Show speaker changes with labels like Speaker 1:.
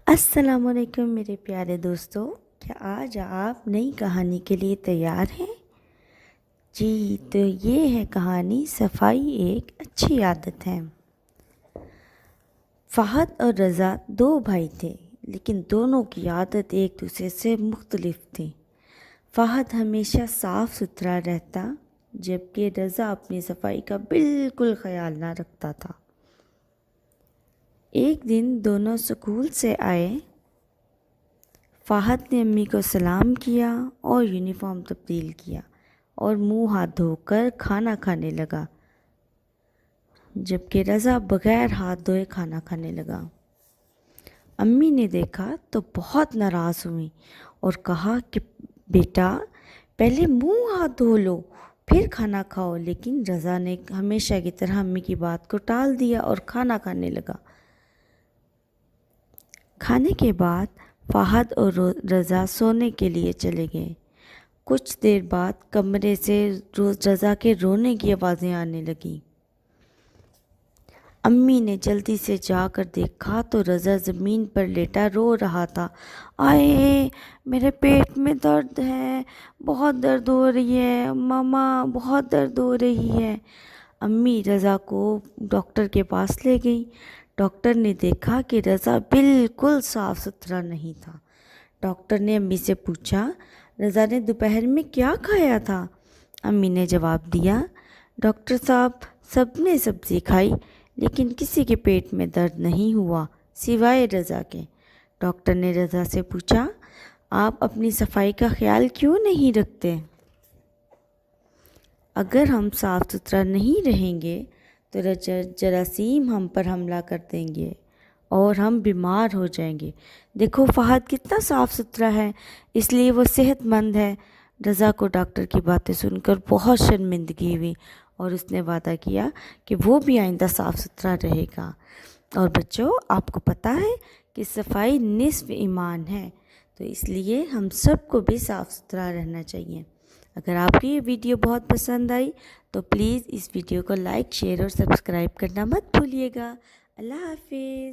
Speaker 1: السلام علیکم میرے پیارے دوستو، کیا آج آپ نئی کہانی کے لیے تیار ہیں؟ جی تو یہ ہے کہانی صفائی ایک اچھی عادت ہے۔ فہد اور رضا دو بھائی تھے، لیکن دونوں کی عادت ایک دوسرے سے مختلف تھی۔ فہد ہمیشہ صاف ستھرا رہتا، جبکہ رضا اپنی صفائی کا بالکل خیال نہ رکھتا تھا۔ ایک دن دونوں اسکول سے آئے۔ فہد نے امی کو سلام کیا اور یونیفارم تبدیل کیا اور منہ ہاتھ دھو کر کھانا کھانے لگا، جبکہ رضا بغیر ہاتھ دھوئے کھانا کھانے لگا۔ امی نے دیکھا تو بہت ناراض ہوئی اور کہا کہ بیٹا پہلے منہ ہاتھ دھو لو پھر کھانا کھاؤ، لیکن رضا نے ہمیشہ کی طرح امی کی بات کو ٹال دیا اور کھانا کھانے لگا۔ کھانے کے بعد فہد اور رضا سونے کے لیے چلے گئے۔ کچھ دیر بعد کمرے سے رضا کے رونے کی آوازیں آنے لگیں۔ امی نے جلدی سے جا کر دیکھا تو رضا زمین پر لیٹا رو رہا تھا۔ آئے میرے پیٹ میں درد ہے، بہت درد ہو رہی ہے، ماما بہت درد ہو رہی ہے۔ امی رضا کو ڈاکٹر کے پاس لے گئی۔ ڈاکٹر نے دیکھا کہ رضا بالکل صاف ستھرا نہیں تھا۔ ڈاکٹر نے امی سے پوچھا، رضا نے دوپہر میں کیا کھایا تھا؟ امی نے جواب دیا، ڈاکٹر صاحب سب نے سبزی کھائی، لیکن کسی کے پیٹ میں درد نہیں ہوا سوائے رضا کے۔ ڈاکٹر نے رضا سے پوچھا، آپ اپنی صفائی کا خیال کیوں نہیں رکھتے؟ اگر ہم صاف ستھرا نہیں رہیں گے تو جراثیم ہم پر حملہ کر دیں گے اور ہم بیمار ہو جائیں گے۔ دیکھو فہد کتنا صاف ستھرا ہے، اس لیے وہ صحت مند ہے۔ رضا کو ڈاکٹر کی باتیں سن کر بہت شرمندگی ہوئی اور اس نے وعدہ کیا کہ وہ بھی آئندہ صاف ستھرا رہے گا۔ اور بچوں، آپ کو پتہ ہے کہ صفائی نصف ایمان ہے، تو اس لیے ہم سب کو بھی صاف ستھرا رہنا چاہیے۔ اگر آپ کی یہ ویڈیو بہت پسند آئی تو پلیز اس ویڈیو کو لائک، شیئر اور سبسکرائب کرنا مت بھولیے گا۔ اللہ حافظ۔